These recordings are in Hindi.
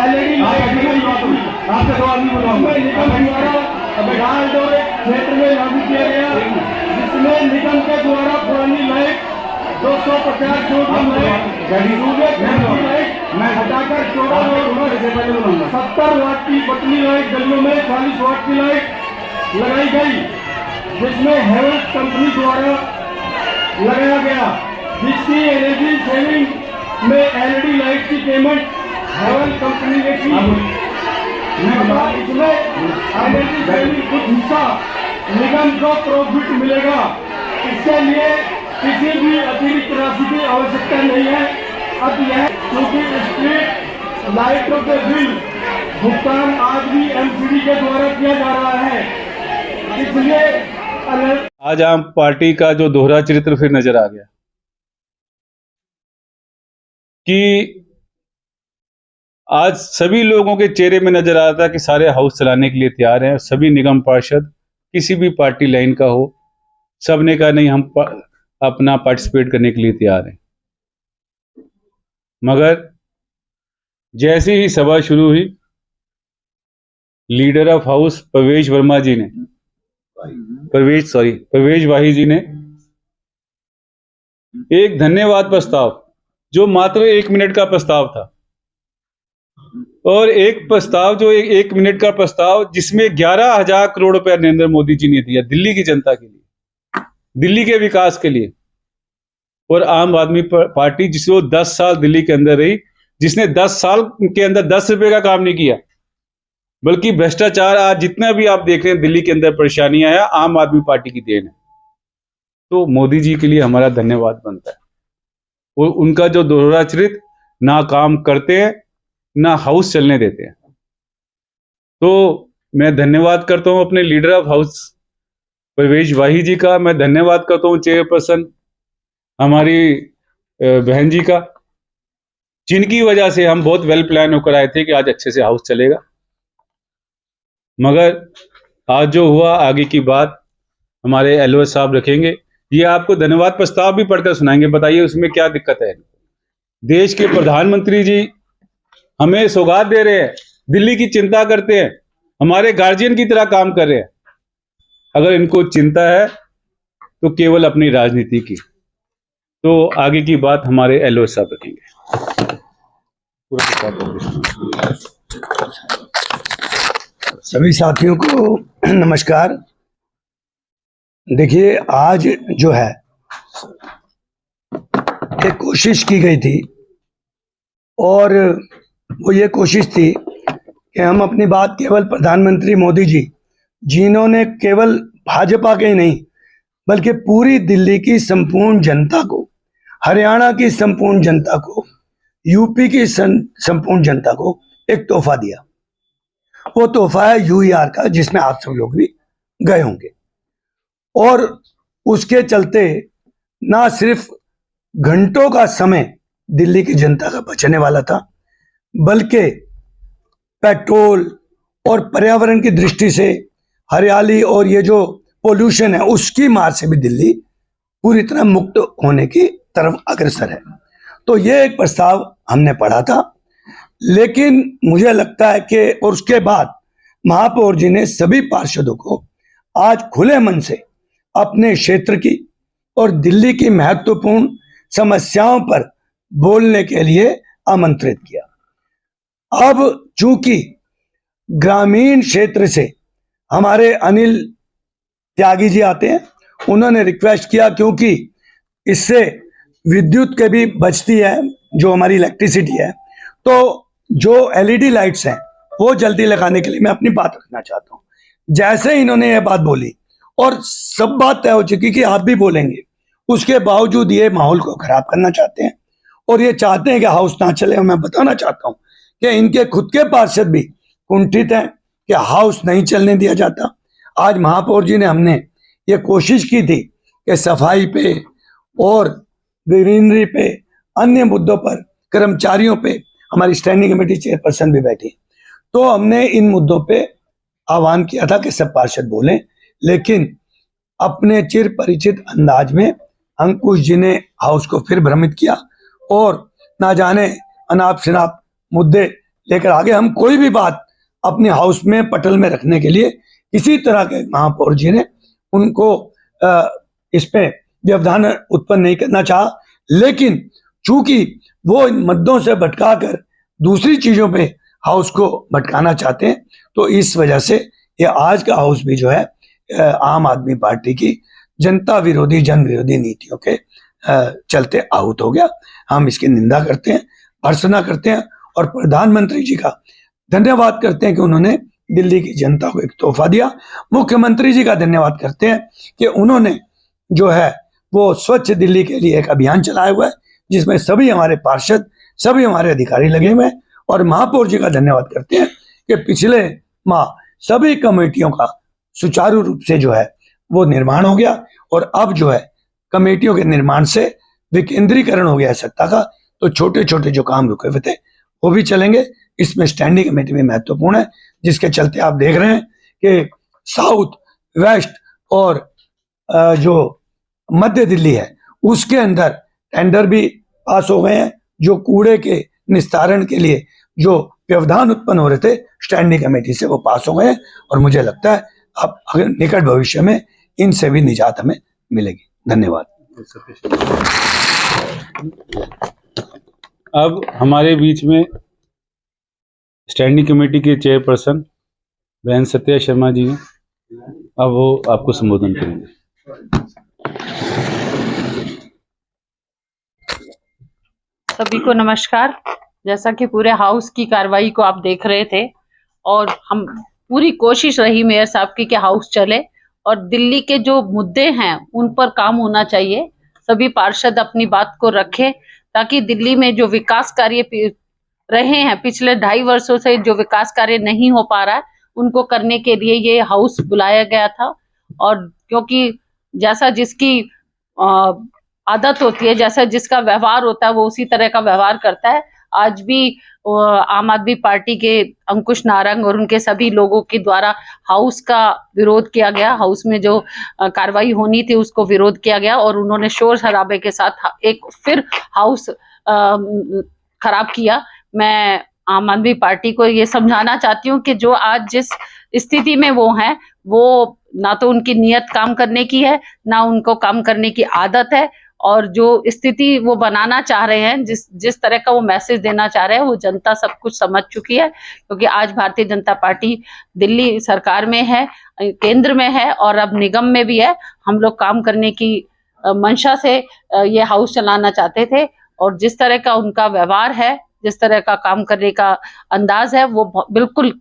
एलईडी आपके दो आदमी निगम द्वारा बिहार क्षेत्र में लागू किया गया, जिसमें निगम के द्वारा पुरानी लाइट 250 लाइट हटाकर 70 वाट की पतली लाइट गलियों में 40 वाट की लाइट लगाई गई, जिसमें हेवल्स कंपनी द्वारा लगाया गया, जिसकी एनर्जी सेविंग में एलईडी लाइट की पेमेंट हेवल्स कंपनी ने की। इसमें एनर्जी सेविंग कुछ हिस्सा निगम को प्रॉफिट मिलेगा। इसके लिए किसी भी अतिरिक्त राशि की आवश्यकता नहीं है। अब यह क्योंकि स्ट्रीट लाइटों के बिल भुगतान आज भी एमसीडी के द्वारा किया जा रहा है, इसलिए आज आम पार्टी का जो दोहरा चरित्र फिर नजर आ गया कि आज सभी लोगों के चेहरे में नजर आ रहा था कि सारे हाउस चलाने के लिए तैयार हैं। सभी निगम पार्षद किसी भी पार्टी लाइन का हो, सबने कहा नहीं हम अपना पार्टिसिपेट करने के लिए तैयार हैं। मगर जैसे ही सभा शुरू हुई, लीडर ऑफ हाउस प्रवेश वाही जी ने एक धन्यवाद प्रस्ताव, जो मात्र 1 मिनट का प्रस्ताव था, और एक प्रस्ताव जो एक मिनट का प्रस्ताव जिसमें 11,000 करोड़ रुपया नरेंद्र मोदी जी ने दिया दिल्ली की जनता के लिए, दिल्ली के विकास के लिए। और आम आदमी पार्टी जिसको 10 साल दिल्ली के अंदर रही, जिसने 10 साल के अंदर 10 रुपए का काम नहीं किया, बल्कि भ्रष्टाचार आज जितना भी आप देख रहे हैं दिल्ली के अंदर परेशानियां आया, आम आदमी पार्टी की देन है। तो मोदी जी के लिए हमारा धन्यवाद बनता है। और उनका जो दोहरा चरित्र, ना काम करते हैं ना हाउस चलने देते हैं। तो मैं धन्यवाद करता हूं अपने लीडर ऑफ हाउस प्रवेश वाही जी का, मैं धन्यवाद करता हूं चेयरपर्सन हमारी बहन जी का, जिनकी वजह से हम बहुत वेल प्लान होकर आए थे कि आज अच्छे से हाउस चलेगा। मगर आज जो हुआ, आगे की बात हमारे एलओ साहब रखेंगे। ये आपको धन्यवाद प्रस्ताव भी पढ़कर सुनाएंगे, बताइए उसमें क्या दिक्कत है। देश के प्रधानमंत्री जी हमें सौगात दे रहे हैं, दिल्ली की चिंता करते हैं, हमारे गार्जियन की तरह काम कर रहे हैं। अगर इनको चिंता है तो केवल अपनी राजनीति की। तो आगे की बात हमारे एलओ साहब रखेंगे। सभी साथियों को नमस्कार। देखिए, आज जो है एक कोशिश की गई थी, और वो ये कोशिश थी कि हम अपनी बात केवल प्रधानमंत्री मोदी जी, जिन्होंने केवल भाजपा के ही नहीं बल्कि पूरी दिल्ली की संपूर्ण जनता को, हरियाणा की संपूर्ण जनता को, यूपी की संपूर्ण जनता को एक तोहफा दिया। वो तोहफा है यूईआर का, जिसमें आप सब लोग भी गए होंगे। और उसके चलते ना सिर्फ घंटों का समय दिल्ली की जनता का बचने वाला था, बल्कि पेट्रोल और पर्यावरण की दृष्टि से हरियाली और ये जो पोल्यूशन है उसकी मार से भी दिल्ली पूरी तरह मुक्त होने की तरफ अग्रसर है। तो ये एक प्रस्ताव हमने पढ़ा था, लेकिन मुझे लगता है कि और उसके बाद महापौर जी ने सभी पार्षदों को आज खुले मन से अपने क्षेत्र की और दिल्ली की महत्वपूर्ण समस्याओं पर बोलने के लिए आमंत्रित किया। अब चूंकि ग्रामीण क्षेत्र से हमारे अनिल त्यागी जी आते हैं, उन्होंने रिक्वेस्ट किया, क्योंकि इससे विद्युत के भी बचती है, जो हमारी इलेक्ट्रिसिटी है, तो जो एलईडी लाइट्स हैं वो जल्दी लगाने के लिए मैं अपनी बात रखना चाहता हूं। जैसे इन्होंने ये बात बोली और सब बात तय हो चुकी कि आप भी बोलेंगे, उसके बावजूद ये माहौल को खराब करना चाहते हैं और ये चाहते हैं कि हाउस ना चले। मैं बताना चाहता हूं कि इनके खुद के पार्षद भी कुंठित हैं कि हाउस नहीं चलने दिया जाता। आज महापौर जी ने, हमने ये कोशिश की थी कि सफाई पे और ग्रीनरी पे, अन्य मुद्दों पर, कर्मचारियों पे, हमारी स्टैंडिंग कमेटी चेयरपर्सन भी बैठी, तो हमने इन मुद्दों पे आह्वान किया था कि सब पार्षद बोलें, लेकिन अपने चिर परिचित अंदाज में अंकुश जी ने हाउस को फिर भ्रमित किया और ना जाने अनाप शनाप मुद्दे लेकर आगे हम कोई भी बात अपने हाउस में पटल में रखने के लिए किसी तरह के महापौर जी ने उनको इस पे व्यवधान उत्पन्न नहीं करना चाहा, लेकिन चूंकि वो इन मुद्दों से भटकाकर दूसरी चीजों पे हाउस को भटकाना चाहते हैं, तो इस वजह से ये आज का हाउस भी जो है आम आदमी पार्टी की जनता विरोधी जन विरोधी नीतियों के चलते आहूत हो गया। हम इसकी निंदा करते हैं, भर्त्सना करते हैं और प्रधानमंत्री जी का धन्यवाद करते हैं कि उन्होंने दिल्ली की जनता को एक तोहफा दिया। मुख्यमंत्री जी का धन्यवाद करते हैं कि उन्होंने जो है वो स्वच्छ दिल्ली के लिए एक अभियान चलाया हुआ है, जिसमें सभी हमारे पार्षद, सभी हमारे अधिकारी लगे हुए हैं। और महापौर जी का धन्यवाद करते हैं कि पिछले माह सभी कमेटियों का सुचारू रूप से जो है वो निर्माण हो गया और अब जो है कमेटियों के निर्माण से विकेंद्रीकरण हो गया है सत्ता का, तो छोटे छोटे जो काम रुके हुए थे वो भी चलेंगे। इसमें स्टैंडिंग कमेटी भी महत्वपूर्ण है, जिसके चलते आप देख रहे हैं कि साउथ, वेस्ट और जो मध्य दिल्ली है उसके अंदर टेंडर भी पास हो गए हैं। जो कूड़े के निस्तारण के लिए जो व्यवधान उत्पन्न हो रहे थे स्टैंडिंग कमेटी से, वो पास हो गए हैं और मुझे लगता है अब अगर निकट भविष्य में इनसे भी निजात हमें मिलेगी। धन्यवाद। अब हमारे बीच में स्टैंडिंग कमेटी के चेयरपर्सन बहन सत्या शर्मा जी हैं। अब वो आपको संबोधन करेंगे। सभी को नमस्कार। जैसा कि पूरे हाउस की कार्रवाई को आप देख रहे थे और हम पूरी कोशिश रही मेयर साहब की कि हाउस चले और दिल्ली के जो मुद्दे हैं उन पर काम होना चाहिए। सभी पार्षद अपनी बात को रखें ताकि दिल्ली में जो विकास कार्य रहे हैं पिछले 2.5 वर्षों से, जो विकास कार्य नहीं हो पा रहा है उनको करने के लिए ये हाउस बुलाया गया था। और क्योंकि जैसा जिसकी आदत होती है, जैसा जिसका व्यवहार होता है वो उसी तरह का व्यवहार करता है। आज भी आम आदमी पार्टी के अंकुश नारंग और उनके सभी लोगों के द्वारा हाउस का विरोध किया गया। हाउस में जो कार्रवाई होनी थी उसको विरोध किया गया और उन्होंने शोर शराबे के साथ एक फिर हाउस खराब किया। मैं आम आदमी पार्टी को ये समझाना चाहती हूँ कि जो आज जिस स्थिति में वो हैं, वो ना तो उनकी नियत काम करने की है, ना उनको काम करने की आदत है। और जो स्थिति वो बनाना चाह रहे हैं, जिस तरह का वो मैसेज देना चाह रहे हैं, वो जनता सब कुछ समझ चुकी है। क्योंकि आज भारतीय जनता पार्टी दिल्ली सरकार में है, केंद्र में है और अब निगम में भी है। हम लोग काम करने की मंशा से ये हाउस चलाना चाहते थे और जिस तरह का उनका व्यवहार है, जिस तरह का काम करने का अंदाज है, वो बिल्कुल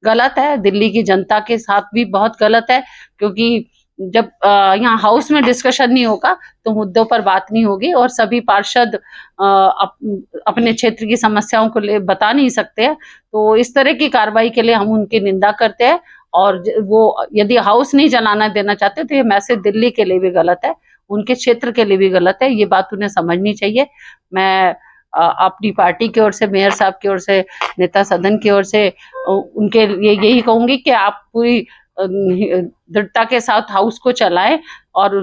गलत है। दिल्ली की जनता के साथ भी बहुत गलत है, क्योंकि जब यहाँ हाउस में डिस्कशन नहीं होगा तो मुद्दों पर बात नहीं होगी और सभी पार्षद अपने क्षेत्र की समस्याओं को बता नहीं सकते हैं। तो इस तरह की कार्रवाई के लिए हम उनकी निंदा करते हैं और वो यदि हाउस नहीं चलाना देना चाहते तो ये मैसेज दिल्ली के लिए भी गलत है, उनके क्षेत्र के लिए भी गलत है। ये बात उन्हें समझनी चाहिए। मैं अपनी पार्टी की ओर से, मेयर साहब की ओर से, नेता सदन की ओर से उनके लिए यही कहूंगी कि आप पूरी दृढ़ता के साथ हाउस को चलाएं और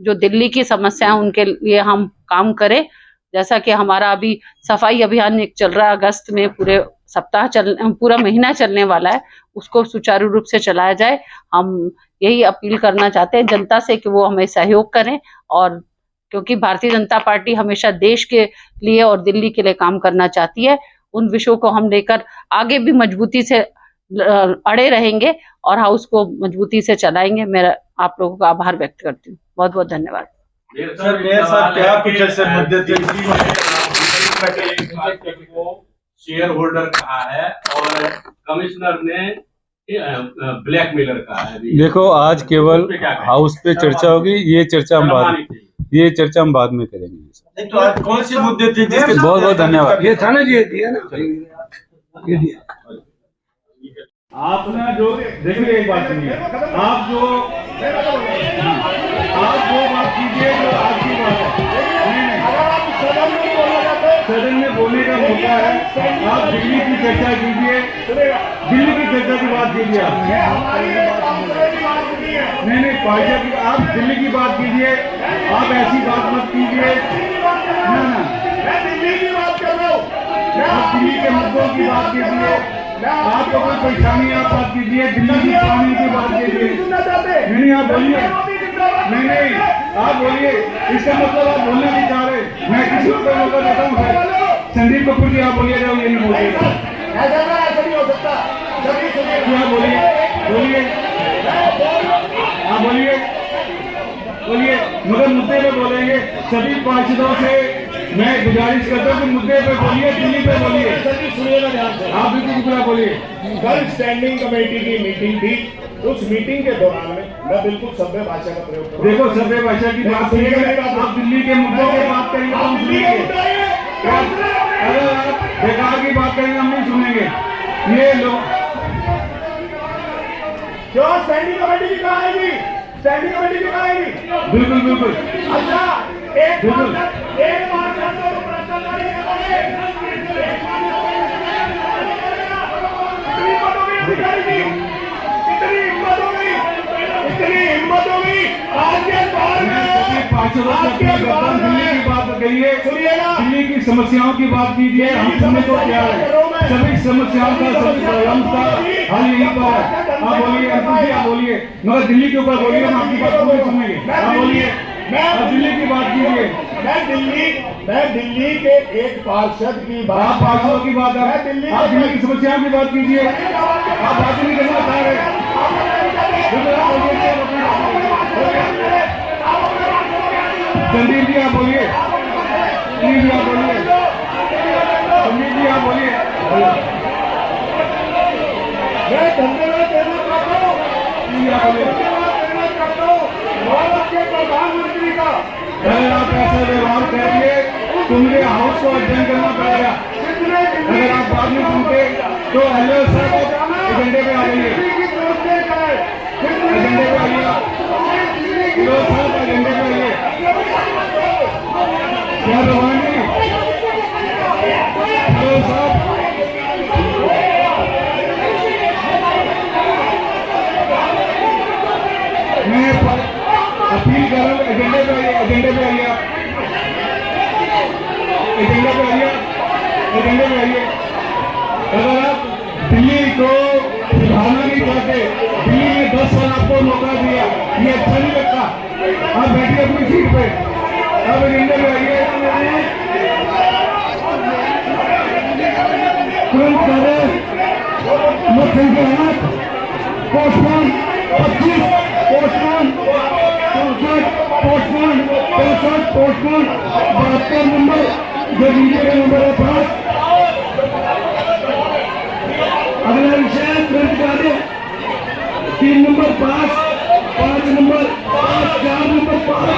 जो दिल्ली की समस्या है उनके लिए हम काम करें। जैसा कि हमारा अभी सफाई अभियान एक चल रहा है, अगस्त में पूरा महीना चलने वाला है, उसको सुचारू रूप से चलाया जाए। हम यही अपील करना चाहते हैं जनता से कि वो हमें सहयोग करें, और क्योंकि भारतीय जनता पार्टी हमेशा देश के लिए और दिल्ली के लिए काम करना चाहती है। उन विषयों को हम लेकर आगे भी मजबूती से अड़े रहेंगे और हाउस को मजबूती से चलाएंगे। मेरा आप लोगों का आभार व्यक्त करती हूँ। बहुत बहुत धन्यवाद। सर मेयर साहब क्या कुछ ऐसे मुद्दे थे शेयर होल्डर कहा है और कमिश्नर ने ब्लैकमेलर कहा है? देखो, आज केवल हाउस पे चर्चा होगी, ये चर्चा हम बाद में करेंगे। तो आज कौन से मुद्दे थे जिसके? बहुत बहुत धन्यवाद। ये था ना जी, ये दिया ना, ये दिया। आप ना जो देखिए, एक बात सुनिए, आप जो बात कीजिए जो आपकी बात है, सदन में बोलने का मौका है। आप दिल्ली की चर्चा कीजिए, दिल्ली की चर्चा की बात कीजिए। नहीं पार्टी की, आप दिल्ली की बात कीजिए, आप ऐसी बात मत कीजिए। ना मैं दिल्ली की बात कर रहा हूँ। आप दिल्ली के मुद्दों की बात कीजिए, आपको कोई परेशानी आप बात कीजिए, दिल्ली की पानी की बात कीजिए। नहीं आप बोलिए, नहीं आप बोलिए, इसका मतलब आप बोलना नहीं चाह रहे। मैं किसी को मौका देता हूँ। संदीप कपूर जी आप बोलिए, ये नहीं बोलिए, ऐसा नहीं हो सकता। आप बोलिए, आप बोलिए, मगर मुद्दे पे बोलेंगे। सभी पार्षदों से मैं गुजारिश करता हूँ कि मुद्दे पे बोलिए, दिल्ली पे बोलिए। सुनिएगा ध्यान से, आप बिल्कुल बोलिए। कल स्टैंडिंग कमेटी की मीटिंग थी, उस मीटिंग के दौरान में मैं बिल्कुल सभ्य भाषा का प्रयोग करूँ। देखो सभ्य भाषा की बात सुनिएगा, आप दिल्ली के मुद्दों की बात करेंगे हम सुनेंगे, अगर आप बेकार की बात करेंगे हम नहीं सुनेंगे। ये लोग क्यों स्टैंडिंग कमेटी की कहाँ आएगी? स्टैंडिंग कमेटी की कहाँ आएगी? बिल्कुल बिल्कुल अच्छा एक बिल्कुल इतनी हिम्मत हो गई आज के दौर में। पार्षदों से अपील करता हूं, दिल्ली की बात करिए, सुनिएगा, दिल्ली की समस्याओं की बात कीजिए, हम सुनने को तैयार है। सभी समस्याओं का हल यहीं पर है। आप बोलिए, अंकुश जी आप बोलिए, मगर दिल्ली के ऊपर बोलिए, हम आपकी बात पूरी सुनेंगे। आप बोलिए, आप दिल्ली की बात कीजिए। मैं दिल्ली के एक पार्षद की आप बात, पार्षदों की बात है, आप दिल्ली की समस्याओं की बात कीजिए। आप बात नहीं करना चाह रहे। संदीप जी आप बोलिए, संदीप जी आप बोलिए, संदीप जी आप बोलिए। मैं धन्यवाद देना चाहता हूँ, भारत के प्रधानमंत्री का। अगर आप ऐसा व्यवहार करेंगे तो मुझे हाउस को अध्ययन करना पड़ेगा। अगर आप बात नहीं सुनते तो हेलो सर एजेंडे पे आ जाइए, एजेंडे पे आइए, हेलो सर एजेंडे पे आइए। क्या भगवान जी, हेलो सर मैं अपील कर रहा हूँ, एजेंडे पे आइए, एजेंडे पे आइए, एजेंडे पे आइए, एजेंडे पे आइए। अगर आप दिल्ली को सुधारना नहीं चाहते, दिल्ली ने 10 साल आपको मौका दिया, ये अच्छा नहीं लगता। आप बैठिए अपनी सीट पे, आप एजेंडे पे आइए, तुरंत करें। मुख्यमंत्री हाथ पोस्टपोन 25 पोस्टपोन 72 नंबर जो नीचे का नंबर है 5। अगला विषय तुरंत करें। 3 नंबर 5 नंबर 5 4 नंबर 5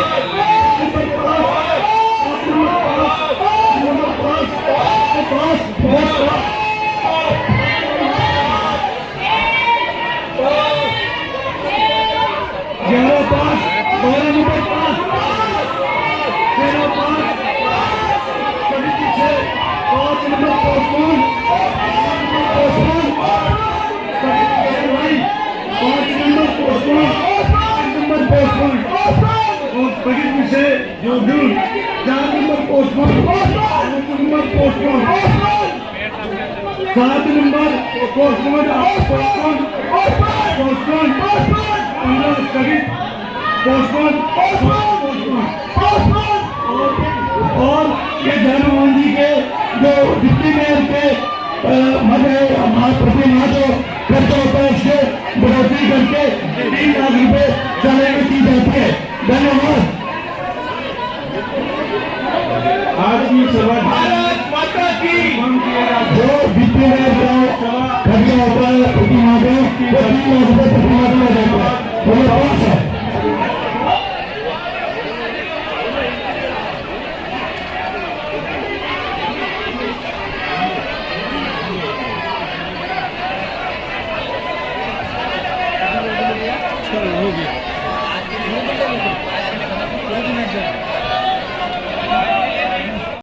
और ये जगनमोहन जी के जो डिप्टी मेयर के हमारे प्रतिमा को खर्चा होता है, इससे बढ़ोतरी करके 3 लाख रुपए चले में की जाती है। धन्यवाद। आज की सभा भारत माता की जो डिप्टी मेयर का खर्चा होता है प्रतिमा को 3 लाख रुपए प्रतिमा को